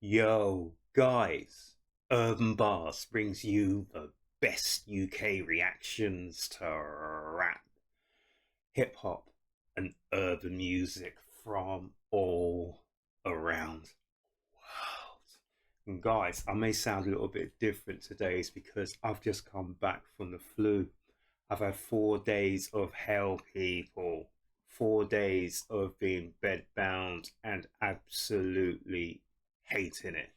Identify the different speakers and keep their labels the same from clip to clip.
Speaker 1: Yo, guys, Urb'n Barz brings you the best UK reactions to rap, hip hop, and urban music from all around the world. And guys, I may sound a little bit different today is because I've just come back from the flu. I've had 4 days of hell, people. 4 days of being bedbound and absolutely hating it.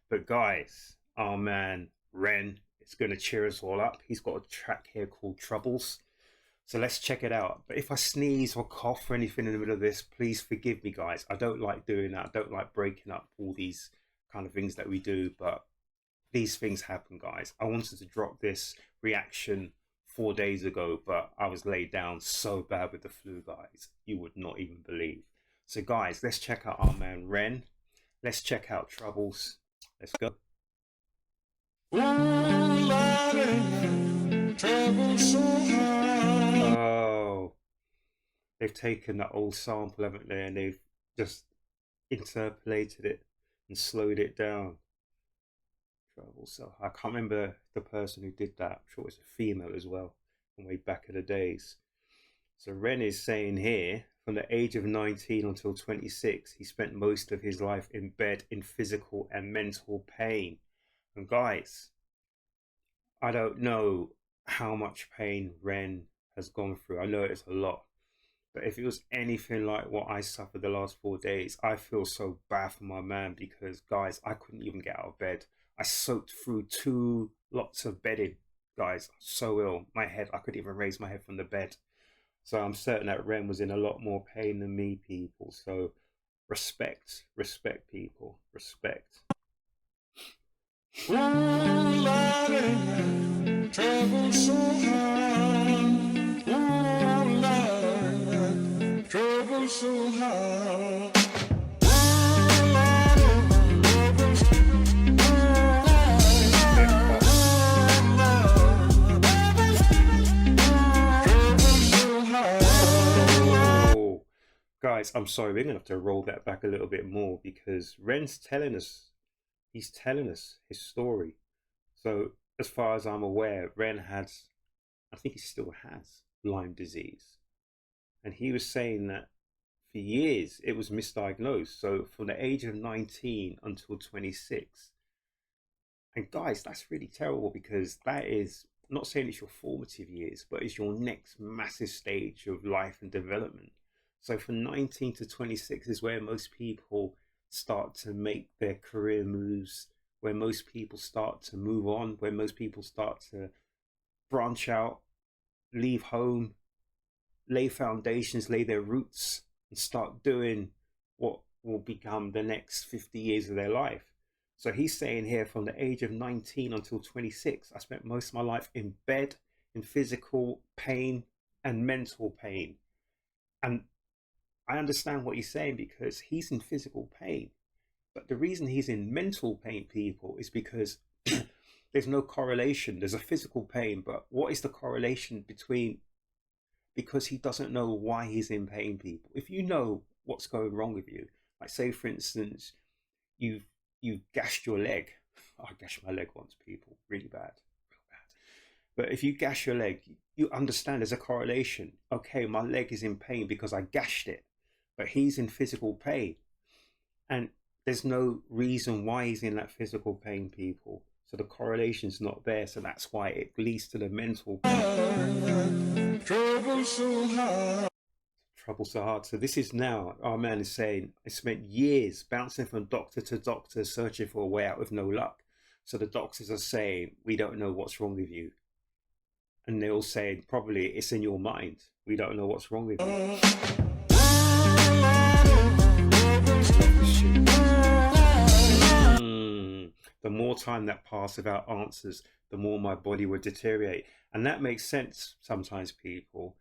Speaker 1: But guys, our man REN is going to cheer us all up. He's got a track here called Troubles. So let's check it out. But if I sneeze or cough or anything in the middle of this, please forgive me, guys. I don't like doing that. I don't like breaking up all these kind of things that we do. But these things happen, guys. I wanted to drop this reaction 4 days ago, but I was laid down so bad with the flu, guys. You would not even believe. So guys, let's check out our man REN. Let's check out Troubles. Let's go. Oh, they've taken that old sample, haven't they? And they've just interpolated it and slowed it down. Trouble. So I can't remember the person who did that. I'm sure it was a female as well, from way back in the days. So REN is saying here, from the age of 19 until 26, he spent most of his life in bed in physical and mental pain. And guys, I don't know how much pain REN has gone through. I know it's a lot. But if it was anything like what I suffered the last 4 days, I feel so bad for my man because, guys, I couldn't even get out of bed. I soaked through 2 lots of bedding, guys. So ill. My head, I couldn't even raise my head from the bed. So I'm certain that REN was in a lot more pain than me, people. So respect, people, respect.
Speaker 2: Ooh, Lord, trouble so hard. Ooh, Lord, trouble so hard.
Speaker 1: Guys, I'm sorry, we're gonna have to roll that back a little bit more because REN's telling us, he's telling us his story. So as far as I'm aware, REN has, I think he still has Lyme disease. And he was saying that for years it was misdiagnosed. So from the age of 19 until 26. And guys, that's really terrible because that is, I'm not saying it's your formative years, but it's your next massive stage of life and development. So from 19 to 26 is where most people start to make their career moves, where most people start to move on, where most people start to branch out, leave home, lay foundations, lay their roots, and start doing what will become the next 50 years of their life. So he's saying here from the age of 19 until 26, I spent most of my life in bed, in physical pain and mental pain. And I understand what he's saying because he's in physical pain. But the reason he's in mental pain, people, is because there's no correlation. There's a physical pain, but what is the correlation between, because he doesn't know why he's in pain, people. If you know what's going wrong with you, like say for instance, you've gashed your leg. I gashed my leg once, people, really bad, real bad. But if you gash your leg, you understand there's a correlation. Okay, my leg is in pain because I gashed it, but he's in physical pain. And there's no reason why he's in that physical pain, people. So the correlation's not there. So that's why it leads to the mental pain.
Speaker 2: Trouble so hard.
Speaker 1: Trouble so hard. So this is now, our man is saying, I spent years bouncing from doctor to doctor, searching for a way out with no luck. So the doctors are saying, we don't know what's wrong with you. And they're all saying, probably it's in your mind. We don't know what's wrong with you. The more time that passed without answers, the more my body would deteriorate. And that makes sense sometimes, people.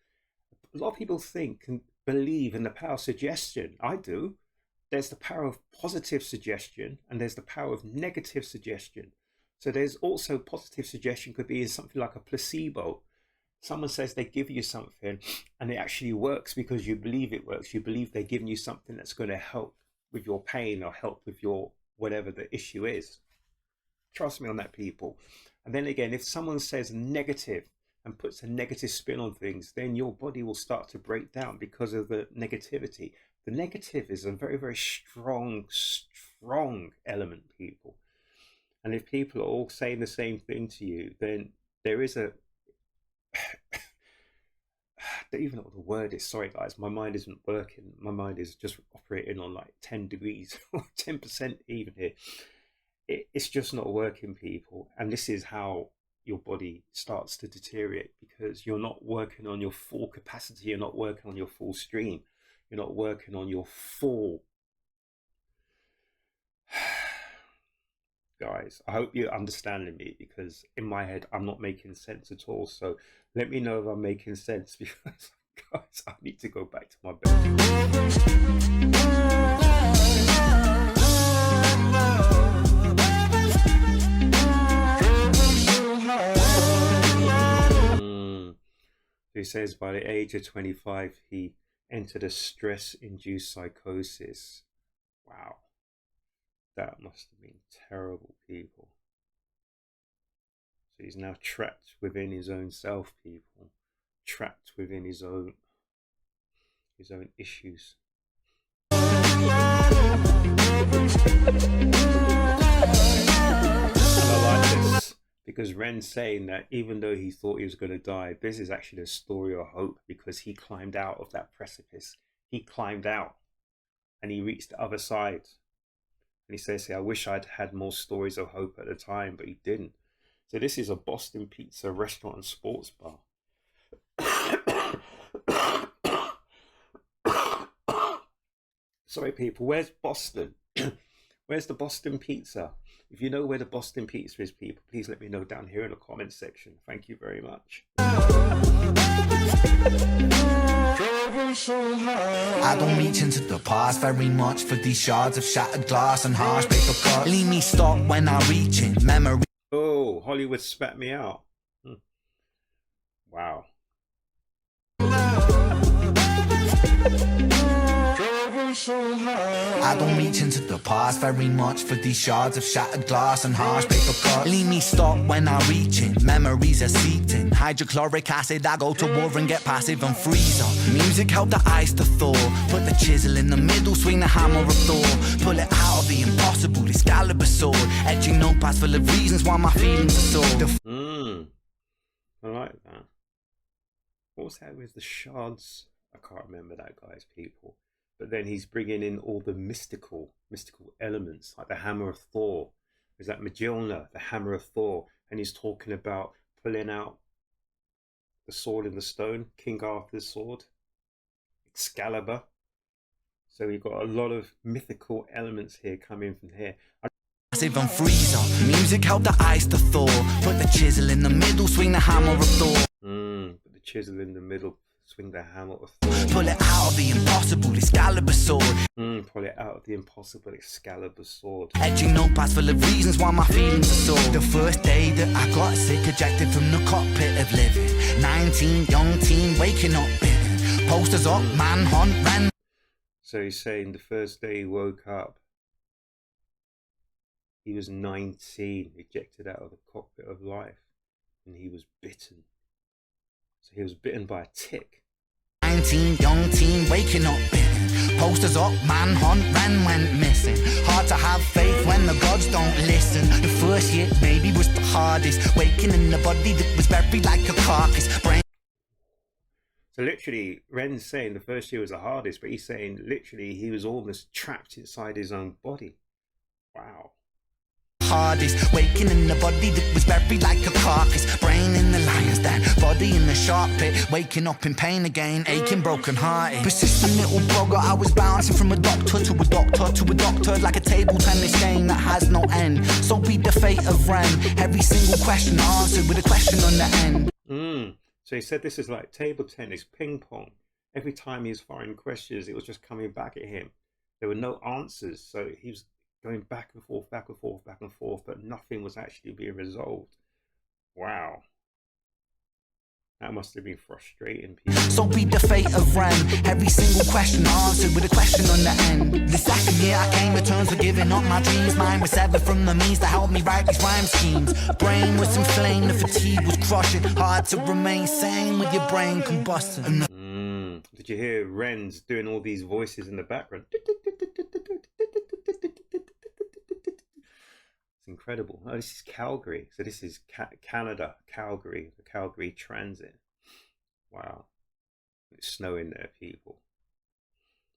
Speaker 1: A lot of people think and believe in the power of suggestion. I do. There's the power of positive suggestion and there's the power of negative suggestion. So there's also positive suggestion could be in something like a placebo. Someone says they give you something and it actually works because you believe it works. You believe they're giving you something that's going to help with your pain or help with your whatever the issue is. Trust me on that, people. And then again, if someone says negative and puts a negative spin on things, then your body will start to break down because of the negativity. The negative is a very, very strong, strong element, people. And if people are all saying the same thing to you, then there is a I don't even know what the word is. Sorry, guys, my mind isn't working. My mind is just operating on like 10 degrees or 10% even here. It's just not working, people. And this is how your body starts to deteriorate, because you're not working on your full capacity. You're not working on your full stream. You're not working on your full. Guys, I hope you're understanding me, because in my head I'm not making sense at all. So let me know if I'm making sense, because guys, I need to go back to my bed. He says by the age of 25 he entered a stress-induced psychosis. Wow. That must have been terrible, people. So he's now trapped within his own self, people. Trapped within his own issues. And I like this, because Ren's saying that even though he thought he was going to die, this is actually a story of hope, because he climbed out of that precipice. He climbed out and he reached the other side. And he says, I wish I'd had more stories of hope at the time, but he didn't. So this is a Boston pizza restaurant and sports bar. Sorry, people, where's Boston? Where's the Boston pizza? If you know where the Boston pizza is, people, please let me know down here in the comments section. Thank you very much.
Speaker 3: I don't reach into the past very much for these shards of shattered glass and harsh paper cuts. Leave me stop when I reach in memory.
Speaker 1: Oh, Hollywood spat me out. Wow.
Speaker 3: I don't reach into the past very much for these shards of shattered glass and harsh paper cuts. Leave me stop when I reach in, memories are seeped in. Hydrochloric acid, I go to war and get passive and freeze on. Music help the ice to thaw. Put the chisel in the middle, swing the hammer of Thor. Pull it out of the impossible, Excalibur sword. Etching notepads full of reasons why my feelings are sore.
Speaker 1: I like that. What was that with the shards? I can't remember that, guys, people. But then he's bringing in all the mystical elements, like the hammer of Thor. There's that Mjolnir, the hammer of Thor, and he's talking about pulling out the sword in the stone, King Arthur's sword, Excalibur. So you've got a lot of mythical elements here coming from here.
Speaker 3: Massive and freezer. Music help the ice to thaw. Put the chisel in the middle, swing the hammer of Thor.
Speaker 1: Put the chisel in the middle, swing the hammer of Thor.
Speaker 3: Pull it out of the impossible, Excalibur sword.
Speaker 1: Pull it out of the impossible, Excalibur sword.
Speaker 3: Etching notepads full of reasons why my feelings are sore. The first day that I got sick, ejected from the cockpit of living. 19, young teen, waking up bitten. Posters up, manhunt, ran.
Speaker 1: So he's saying the first day he woke up, he was 19, ejected out of the cockpit of life, and he was bitten. So he was bitten by a tick.
Speaker 3: 19, young teen, waking up bitten. Posters up, manhunt, ran, went missing. Hard to have faith when the gods don't listen. The first year, maybe, was the hardest. Waking in a body that was buried like a carcass. Brain.
Speaker 1: So literally, Ren's saying the first year was the hardest, but he's saying literally he was almost trapped inside his own body. Wow.
Speaker 3: Hardest, waking in a body that was buried like a carcass. Brain in the lion's den, body in the shark pit. Waking up in pain again, aching, broken hearted. Persistent little blogger, I was bouncing from a doctor to a doctor to a doctor, like a table tennis game that has no end. So be the fate of Ren. Every single question answered with a question on the end.
Speaker 1: So he said this is like table tennis, ping pong. Every time he was firing questions, it was just coming back at him. There were no answers, so he was going back and forth, back and forth, back and forth, but nothing was actually being resolved. Wow. That must have been frustrating, people.
Speaker 3: So be the fate of Ren. Every single question answered with a question on the end. The second year I came to terms with giving up my dreams. Mine was severed from the means to help me write these rhyme schemes. Brain was inflamed, the fatigue was crushing. Hard to remain sane with your brain combusting.
Speaker 1: Did you hear Ren's doing all these voices in the background? It's incredible. Oh, this is Calgary. So this is Canada, Calgary, the Calgary Transit. Wow. It's snowing there, people.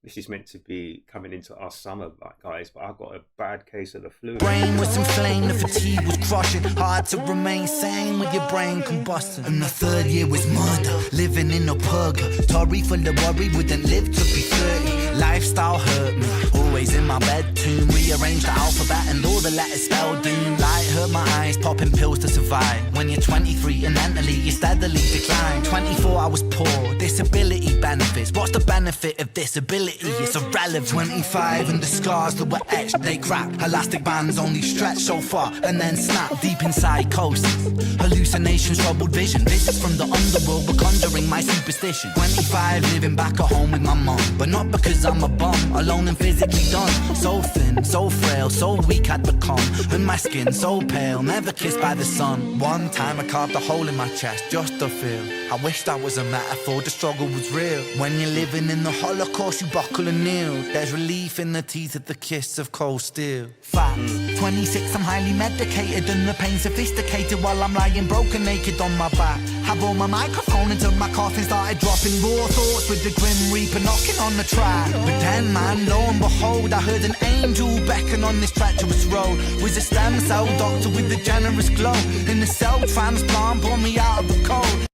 Speaker 1: This is meant to be coming into our summer, guys, but I've got a bad case of the flu.
Speaker 3: Brain was inflamed, the fatigue was crushing. Hard to remain sane with your brain combusting. And the third year was murder, living in a purgatory full of worry, wouldn't live to be 30. Lifestyle hurt me, always in my bed tomb. Rearranged the alphabet and all the letters spelled doom. Light hurt my eyes, popping pills to survive. When you're 23 and mentally you steadily decline. 24 I was poor, disability benefits. What's the benefit of disability? It's irrelevant. 25 and the scars that were etched, they crack. Elastic bands only stretch so far and then snap. Deep in psychosis, hallucinations, troubled vision. Visits from the underworld were conjuring my superstition. 25 living back at home with my mum, but not because I'm a bum, alone and physically done. So thin, so frail, so weak I'd become. And my skin so pale, never kissed by the sun. One time I carved a hole in my chest just to feel. I wish that was a metaphor, the struggle was real. When you're living in the Holocaust, you buckle and kneel. There's relief in the teeth of the kiss of cold steel. Facts. 26, I'm highly medicated and the pain sophisticated while I'm lying broken naked on my back. I brought my microphone until my coffin started dropping raw thoughts with the grim reaper knocking on the track. But then, man, lo and behold, I heard an angel beckon on this treacherous road. Was a stem cell doctor with a generous glow. In the cell transplant, pulled me out of the cold.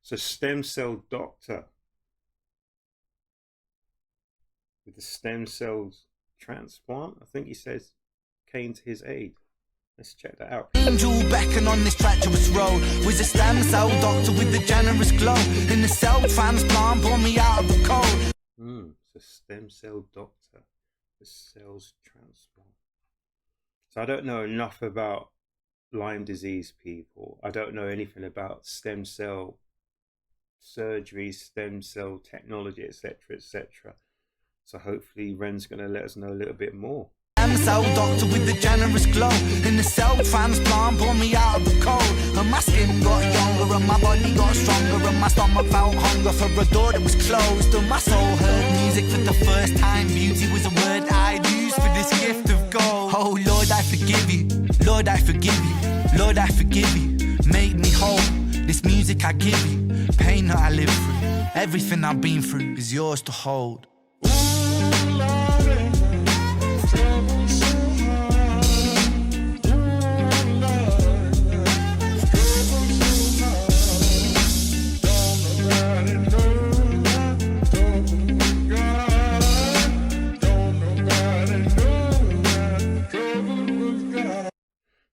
Speaker 1: So stem cell doctor with the stem cells transplant, I think he says, came to his aid. Let's check that out.
Speaker 3: Angel beckon on this treacherous road. Was a stem cell doctor with a generous glow. In the cell transplant, pulled me out of the cold.
Speaker 1: So stem cell doctor, the cells transplant. So I don't know enough about Lyme disease, people. I don't know anything about stem cell surgery, stem cell technology, etc., etc. So hopefully Ren's going to let us know a little bit more.
Speaker 3: Stem cell doctor with a generous glow. In the cell transplant, pulled me out of the cold. And my skin got younger and my body got stronger. And my stomach felt hunger for a door that was closed. And my soul heard music for the first time. Beauty was a word I'd use for this gift of gold. Oh Lord, I forgive you. Lord, I forgive you. Lord, I forgive you. Make me whole. This music I give you. Pain that I live through. Everything I've been through is yours to hold.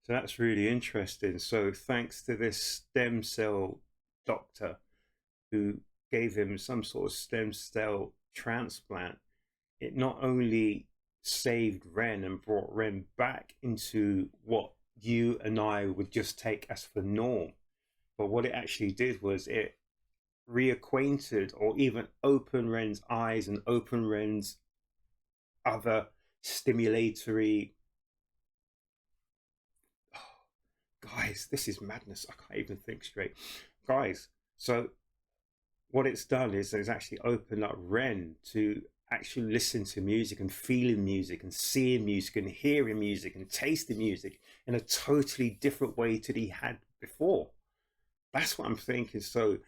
Speaker 1: So that's really interesting. So thanks to this stem cell doctor who gave him some sort of stem cell transplant, it not only saved Ren and brought Ren back into what you and I would just take as the norm, but what it actually did was it reacquainted or even opened Ren's eyes and opened Ren's other stimulatory. Guys, this is madness. I can't even think straight. Guys, so what it's done is it's actually opened up Ren to actually listen to music and feeling music and seeing music and hearing music and tasting music in a totally different way to he had before. That's what I'm thinking. So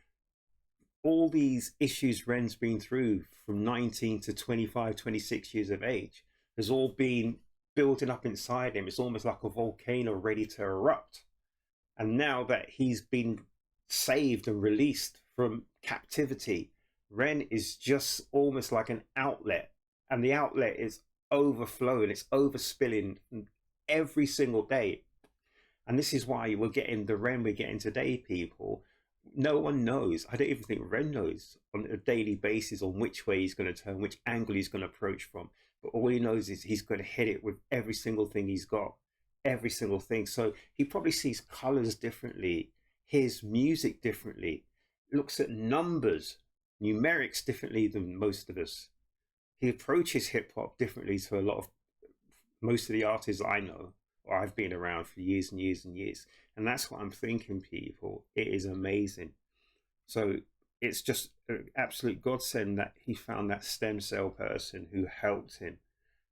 Speaker 1: all these issues Ren's been through from 19 to 25, 26 years of age has all been building up inside him. It's almost like a volcano ready to erupt. And now that he's been saved and released from captivity, Ren is just almost like an outlet, and the outlet is overflowing, it's overspilling every single day. And this is why we're getting the Ren we're getting today, people. No one knows. I don't even think Ren knows on a daily basis on which way he's going to turn, which angle he's going to approach from. But all he knows is he's going to hit it with every single thing he's got, every single thing. So he probably sees colors differently. hears music differently, looks at numbers, numerics differently than most of us. He approaches hip hop differently to a lot of most of the artists I know or I've been around for years and years and years. And that's what I'm thinking, people. It is amazing. So it's just an absolute godsend that he found that stem cell person who helped him,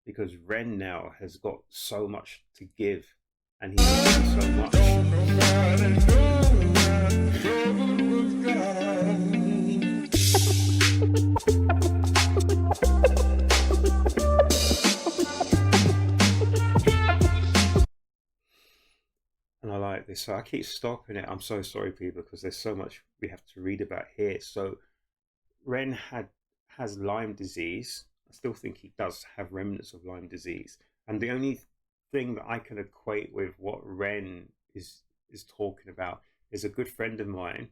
Speaker 1: because Ren now has got so much to give and he's given so much.
Speaker 2: Don't nobody know my trouble with God.
Speaker 1: And I like this. So I keep stopping it. I'm so sorry, people, because there's so much we have to read about here. So Ren has Lyme disease. I still think he does have remnants of Lyme disease. And the only thing that I can equate with what Ren is talking about is a good friend of mine.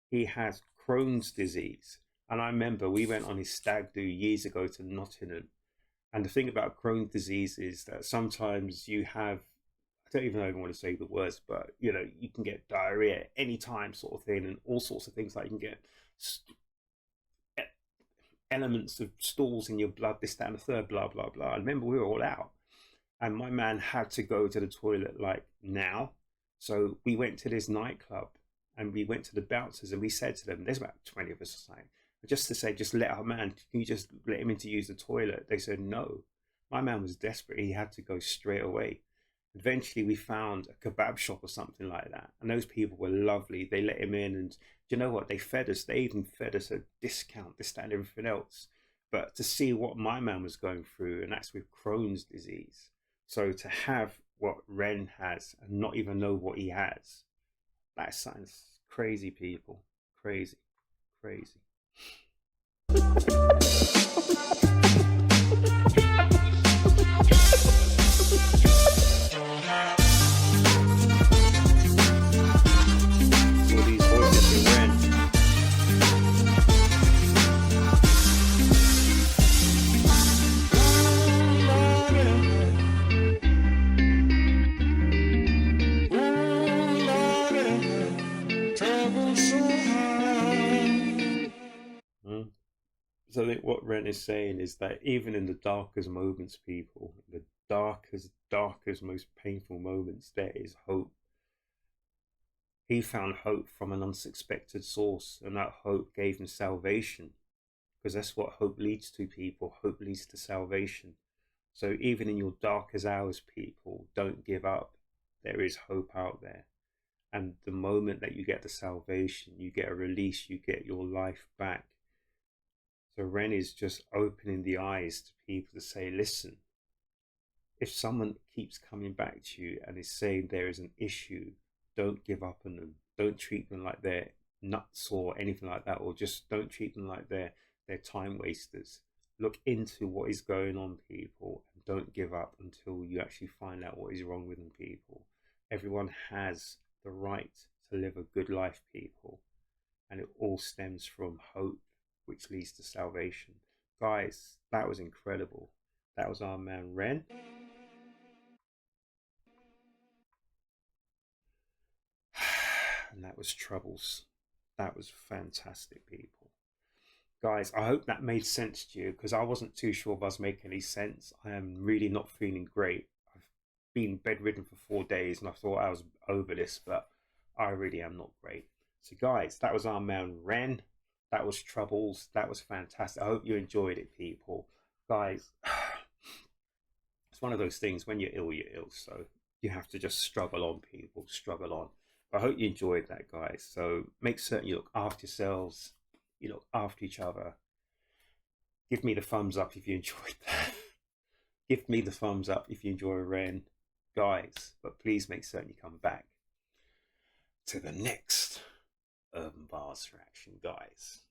Speaker 1: He has Crohn's disease. And I remember we went on his stag do years ago to Nottingham. And the thing about Crohn's disease is that sometimes you have, I don't even want to say the words, but you know, you can get diarrhea anytime, sort of thing, and all sorts of things. Like you can get elements of stools in your blood, this, that, and the third, blah, blah, blah. I remember we were all out, and my man had to go to the toilet like now. So we went to this nightclub, and we went to the bouncers, and we said to them, there's about 20 of us or something, just to say, just let our man, can you just let him in to use the toilet? They said no. My man was desperate. He had to go straight away. Eventually we found a kebab shop or something like that, and those people were lovely. They let him in, and do you know what, they fed us. They even fed us a discount, this, that, and everything else. But to see what my man was going through, and that's with Crohn's disease, so to have what Ren has and not even know what he has, that sounds crazy, people. Crazy. So I think what Ren is saying is that even in the darkest moments, people, the darkest, most painful moments, there is hope. He found hope from an unsuspected source, and that hope gave him salvation, because that's what hope leads to, people. Hope leads to salvation. So even in your darkest hours, people, don't give up. There is hope out there. And the moment that you get the salvation, you get a release, you get your life back. So Ren is just opening the eyes to people to say, listen, if someone keeps coming back to you and is saying there is an issue, don't give up on them. Don't treat them like they're nuts or anything like that, or just don't treat them like they're time wasters. Look into what is going on, people, and don't give up until you actually find out what is wrong with them, people. Everyone has the right to live a good life, people, and it all stems from hope, which leads to salvation. Guys, that was incredible. That was our man Ren. And that was Troubles. That was fantastic, people. Guys, I hope that made sense to you, because I wasn't too sure if I was making any sense. I am really not feeling great. I've been bedridden for 4 days and I thought I was over this, but I really am not great. So guys, that was our man Ren. That was Troubles. That was fantastic. I hope you enjoyed it, people. Guys, it's one of those things, when you're ill, you're ill. So you have to just struggle on, people. Struggle on. But I hope you enjoyed that, guys. So make certain you look after yourselves. You look after each other. Give me the thumbs up if you enjoyed that. Give me the thumbs up if you enjoy Ren. Guys, but please make certain you come back to the next Urb'n Barz reaction, guys.